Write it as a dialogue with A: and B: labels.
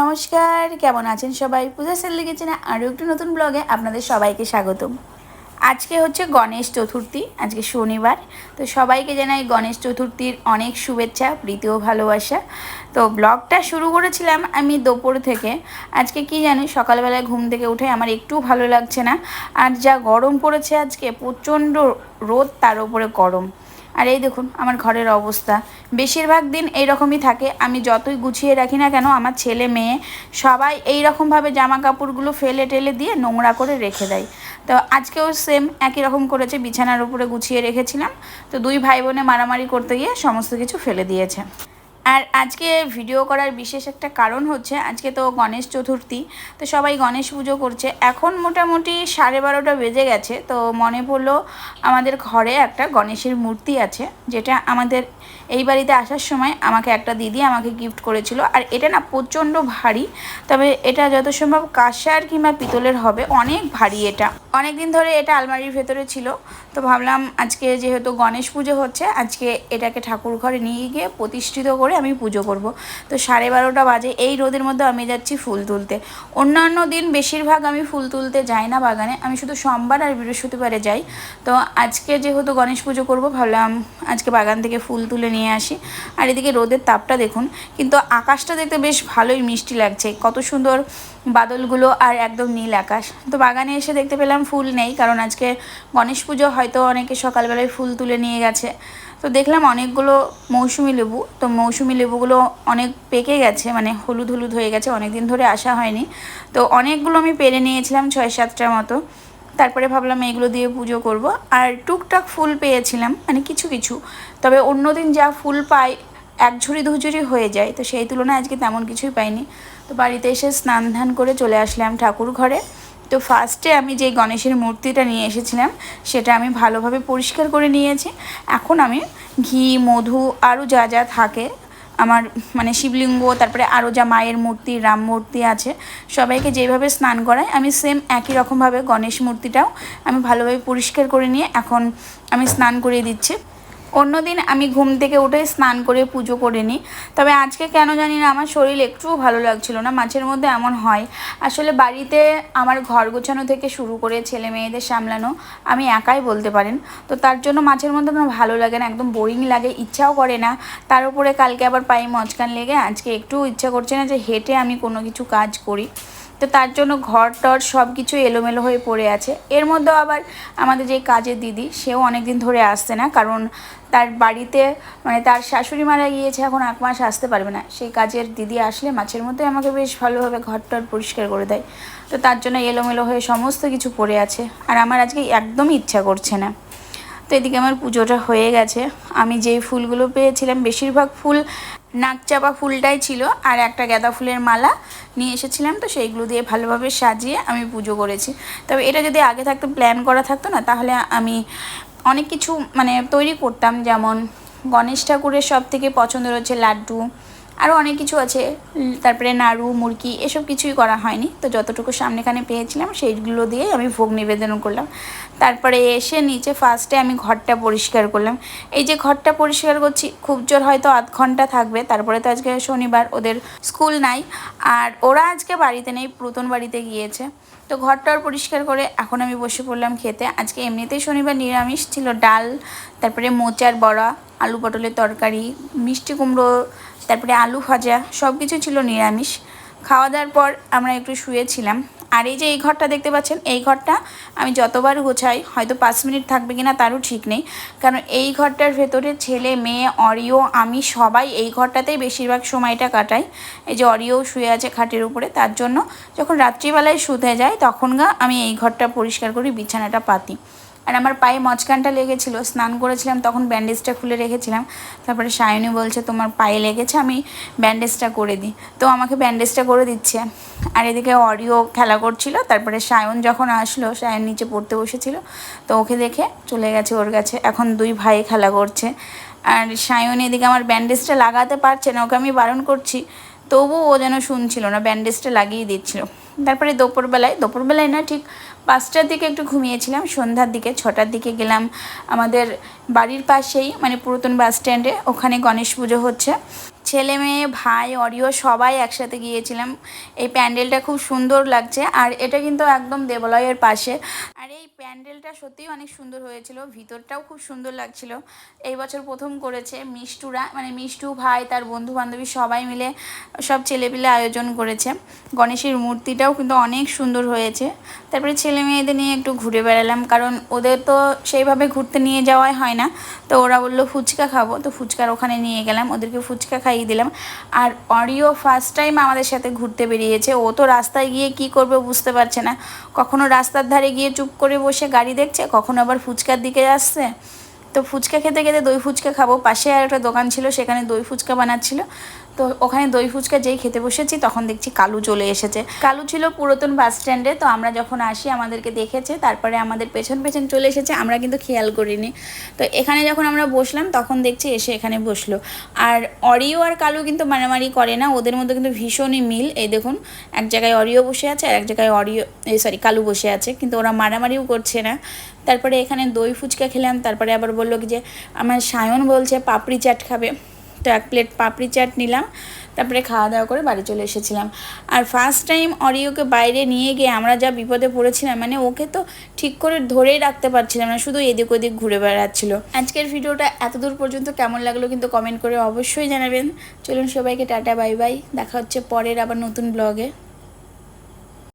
A: নমস্কার, কেমন আছেন সবাই? পূজা সেললি কিচেনে আরও একটু নতুন ব্লগে আপনাদের সবাইকে স্বাগতম। আজকে হচ্ছে গণেশ চতুর্থী, আজকে শনিবার। তো সবাইকে জানাই গণেশ চতুর্থীর অনেক শুভেচ্ছা, প্রীতি ও ভালোবাসা। তো ব্লগটা শুরু করেছিলাম আমি দুপুর থেকে। আজকে কি জানি, সকালবেলায় ঘুম থেকে উঠে আমার একটু ভালো লাগছে না। আর যা গরম পড়েছে আজকে, প্রচণ্ড রোদ, তার উপরে গরম। আর এই দেখুন আমার ঘরের অবস্থা, বেশিরভাগ দিন এইরকমই থাকে। আমি যতই গুছিয়ে রাখি না কেন, আমার ছেলে মেয়ে সবাই এই রকমভাবে জামা কাপড়গুলো ফেলে টেলে দিয়ে নোংরা করে রেখে দেয়। তো আজকেও সেম একই রকম করেছে, বিছানার উপরে গুছিয়ে রেখেছিলাম, তো দুই ভাই বোনে মারামারি করতে গিয়ে সমস্ত কিছু ফেলে দিয়েছে। আর আজকে ভিডিও করার বিশেষ একটা কারণ হচ্ছে, আজকে তো গণেশ চতুর্থী, তো সবাই গণেশ পুজো করছে। এখন মোটামুটি 12:30 বেজে গেছে। তো মনে পড়লো আমাদের ঘরে একটা গণেশের মূর্তি আছে, যেটা আমাদের এই বাড়িতে আসার সময় আমাকে একটা দিদি আমাকে গিফট করেছিল। আর এটা না প্রচণ্ড ভারী, তবে এটা যত সম্ভব কাঁসার কিংবা পিতলের হবে, অনেক ভারী। এটা অনেক দিন ধরে এটা আলমারির ভেতরে ছিল। তো ভাবলাম আজকে যেহেতু গণেশ পুজো হচ্ছে, আজকে এটাকে ঠাকুর ঘরে নিয়ে গিয়ে প্রতিষ্ঠিত করে আমি পুজো করব। তো 12:30 বাজে, এই রোদের মধ্যে আমি যাচ্ছি ফুল তুলতে। অন্যান্য দিন বেশিরভাগ আমি ফুল তুলতে যাই না বাগানে, আমি শুধু সোমবার আর বৃহস্পতিবারে যাই। তো আজকে যেহেতু গণেশ পুজো করব, ভাবলাম আজকে বাগান থেকে ফুল তুলে নিয়ে আসি। আর এদিকে রোদের তাপটা দেখুন, কিন্তু আকাশটা দেখতে বেশ ভালোই মিষ্টি লাগছে, কত সুন্দর বাদলগুলো আর একদম নীল আকাশ। তো বাগানে এসে দেখতে পেলাম ফুল নেই, কারণ আজকে গণেশ পুজো, হয়তো অনেকে সকালবেলায় ফুল তুলে নিয়ে গেছে। তো দেখলাম অনেকগুলো মৌসুমি লেবু, তো মৌসুমি লেবুগুলো অনেক পেকে গেছে, মানে হলুদ হলুদ হয়ে গেছে, অনেক দিন ধরে আসা হয়নি। তো অনেকগুলো আমি পেরে নিয়েছিলাম, 6-7টার মতো। তারপরে ভাবলাম এগুলো দিয়ে পুজো করব। আর টুকটাক ফুল পেয়েছিলাম, মানে কিছু কিছু। তবে অন্যদিন যা ফুল পাই, এক ঝুড়ি দু ঝুড়ি হয়ে যায়, তো সেই তুলনায় আজকে তেমন কিছুই পাইনি। তো বাড়িতে এসে স্নান ধান করে চলে আসলাম ঠাকুর ঘরে। তো ফার্স্টে আমি যে গণেশের মূর্তিটা নিয়ে এসেছিলাম, সেটা আমি ভালোভাবে পরিষ্কার করে নিয়েছি। এখন আমি ঘি, মধু, আরও যা যা থাকে আমার, মানে শিবলিঙ্গ, তারপরে আরও যা মায়ের মূর্তি, রাম মূর্তি আছে, সবাইকে যেভাবে স্নান করাই, আমি সেম একই রকমভাবে গণেশ মূর্তিটাও আমি ভালোভাবে পরিষ্কার করে নিয়ে এখন আমি স্নান করিয়ে দিচ্ছি। অন্যদিন আমি ঘুম থেকে উঠে স্নান করে পুজো করে নিই, তবে আজকে কেন জানি না আমার শরীর একটুও ভালো লাগছিল না। মাঝের মধ্যে এমন হয়, আসলে বাড়িতে আমার ঘর গোছানো থেকে শুরু করে ছেলে মেয়েদের সামলানো আমি একাই বলতে পারেন। তো তার জন্য মাঝের মধ্যে আমার ভালো লাগে না, একদম বোরিং লাগে, ইচ্ছাও করে না। তার উপরে কালকে আবার পায়ে মচকান লেগে আজকে একটু ইচ্ছা করছে না যে হেঁটে আমি কোনো কিছু কাজ করি। তো তার জন্য ঘর টর সব কিছু এলোমেলো হয়ে পড়ে আছে। এর মধ্যেও আবার আমাদের যে কাজের দিদি, সেও অনেক দিন ধরে আসছে না, কারণ তার বাড়িতে, মানে তার শাশুড়ি মারা গিয়েছে, এখন 1 মাস আসতে পারবে না। সেই কাজের দিদি আসলে মাঝের মধ্যে আমাকে বেশ ভালোভাবে ঘরটর পরিষ্কার করে দেয়। তো তার জন্য এলোমেলো হয়ে সমস্ত কিছু পড়ে আছে, আর আমার আজকে একদমই ইচ্ছা করছে না। তো এদিকে আমার পুজোটা হয়ে গেছে। আমি যেই ফুলগুলো পেয়েছিলাম, বেশিরভাগ ফুল নাকচাপা ফুলটাই ছিল, আর একটা গাঁদা ফুলের মালা নিয়ে এসেছিলাম। তো সেইগুলো দিয়ে ভালোভাবে সাজিয়ে আমি পুজো করেছি। তবে এটা যদি আগে থাকতো, প্ল্যান করা থাকতো না, তাহলে আমি অনেক কিছু মানে তৈরি করতাম। যেমন গণেশ ঠাকুরের সব থেকে পছন্দের হচ্ছে লাড্ডু, আরও অনেক কিছু আছে, তারপরে নাড়ু, মুরকি, এসব কিছুই করা হয়নি। তো যতটুকু সামনেখানে পেয়েছিলাম সেইগুলো দিয়েই আমি ভোগ নিবেদন করলাম। তারপরে এসে নিচে ফার্স্টে আমি ঘরটা পরিষ্কার করলাম। এই যে ঘরটা পরিষ্কার করছি, খুব জোর হয়তো আধ ঘন্টা থাকবে, তারপরে তো আজকে শনিবার, ওদের স্কুল নাই, আর ওরা আজকে বাড়িতে নেই, পুরাতন বাড়িতে গিয়েছে। তো ঘরটার পরিষ্কার করে এখন আমি বসে পড়লাম খেতে। আজকে এমনিতেই শনিবার নিরামিষ ছিল, ডাল, তারপরে মোচার বড়া, আলু পটলের তরকারি, মিষ্টি কুমড়ো, তারপরে আলু ভাজা, সব কিছু ছিল নিরামিষ। খাওয়া দাওয়ার পর আমরা একটু শুয়েছিলাম। আর এই যে এই ঘরটা দেখতে পাচ্ছেন, এই ঘরটা আমি যতবার গোছাই হয়তো 5 মিনিট থাকবে কিনা তারও ঠিক নেই, কারণ এই ঘরটার ভেতরে ছেলে মেয়ে, অরিও, আমি সবাই এই ঘরটাতেই বেশিরভাগ সময়টা কাটাই। এই যে অরিও শুয়ে আছে খাটের উপরে, তার জন্য যখন রাত্রিবেলায় শুতে যায় তখন আমি এই ঘরটা পরিষ্কার করি, বিছানাটা পাতি। আর আমার পায়ে মচকানটা লেগেছিলো, স্নান করেছিলাম তখন ব্যান্ডেজটা খুলে রেখেছিলাম। তারপরে সায়নী বলছে তোমার পায়ে লেগেছে, আমি ব্যান্ডেজটা করে দিই। তো আমাকে ব্যান্ডেজটা করে দিচ্ছে। আর এদিকে অরিও খেলা করছিল। তারপরে সায়ন যখন আসলো, সায়ন নিচে পড়তে বসেছিল, তো ওকে দেখে চলে গেছে ওর কাছে। এখন দুই ভাই খেলা করছে। আর সায়ন এদিকে আমার ব্যান্ডেজটা লাগাতে পারছে না, ওকে আমি বারণ করছি, তবুও ও যেন শুনছিল না, ব্যান্ডেজটা লাগিয়ে দিচ্ছিল। তারপরে দুপুরবেলায় না, ঠিক 5টার দিকে একটু ঘুমিয়েছিলাম। সন্ধ্যার দিকে 6টার দিকে গেলাম আমাদের বাড়ির পাশেই, মানে পুরাতন বাস স্ট্যান্ডে, ওখানে গণেশ পুজো হচ্ছে। ছেলে মেয়ে ভাই অরিও সবাই একসাথে গিয়েছিলাম। এই প্যান্ডেলটা খুব সুন্দর লাগছে, আর এটা কিন্তু একদম দেবালয়ের পাশে। আর এই প্যান্ডেলটা সত্যিই অনেক সুন্দর হয়েছিল, ভিতরটাও খুব সুন্দর লাগছিল। এই বছর প্রথম করেছে মিষ্টুরা, মানে মিষ্টু ভাই তার বন্ধু বান্ধবী সবাই মিলে সব ছেলেপিলে আয়োজন করেছে। গণেশের মূর্তিটাও কিন্তু অনেক সুন্দর হয়েছে। তারপরে ছেলে মেয়েদের নিয়ে একটু ঘুরে বেড়ালাম, কারণ ওদের তো সেইভাবে ঘুরতে নিয়ে যাওয়াই হয় না। তো ওরা বললো ফুচকা খাবো, তো ফুচকার ওখানে নিয়ে গেলাম, ওদেরকে ফুচকা খাইয়ে দিলাম। আর অরিও ফার্স্ট টাইম আমাদের সাথে ঘুরতে বেরিয়েছে। ও তো রাস্তায় গিয়ে কি করবে বুঝতে পারছে না, কখনো রাস্তার ধারে গিয়ে চুপ করে বসে গাড়ি দেখছে, কখনো আবার ফুচকার দিকে আসছে। তো ফুচকা খেতে খেতে দই ফুচকা খাবো, পাশে আর একটা দোকান ছিল, সেখানে দই ফুচকা বানাচ্ছিল। তো ওখানে দই ফুচকা যেই খেতে বসেছি তখন দেখছি কালু চলে এসেছে। কালু ছিল পুরাতন বাস স্ট্যান্ডে, তো আমরা যখন আসি আমাদেরকে দেখেছে, তারপরে আমাদের পেছন পেছন চলে এসেছে, আমরা কিন্তু খেয়াল করিনি। তো এখানে যখন আমরা বসলাম তখন দেখছি এসে এখানে বসলো। আর অরিও আর কালু কিন্তু মারামারি করে না, ওদের মধ্যে কিন্তু ভীষণই মিল। এই দেখুন, এক জায়গায় অরিও বসে আছে আর এক জায়গায় কালু বসে আছে, কিন্তু ওরা মারামারিও করছে না। তারপরে এখানে দই ফুচকা খেলাম, তারপরে আবার বললো কি যে আমার সায়ন বলছে পাপড়ি চাট খাবে, তো এক প্লেট পাপড়ি চাট নিলাম। তারপরে খাওয়া দাওয়া করে বাড়ি চলে এসেছিলাম। আর ফার্স্ট টাইম অরিওকে বাইরে নিয়ে গিয়ে আমরা যা বিপদে পড়েছিলাম, মানে ওকে তো ঠিক করে ধরেই রাখতে পারছিলাম না, শুধু এদিক ওদিক ঘুরে বেড়াচ্ছিল। আজকের ভিডিওটা এতদূর পর্যন্ত কেমন লাগলো কিন্তু কমেন্ট করে অবশ্যই জানাবেন। চলুন সবাইকে টাটা বাই বাই, দেখা হচ্ছে পরের আবার নতুন ব্লগে।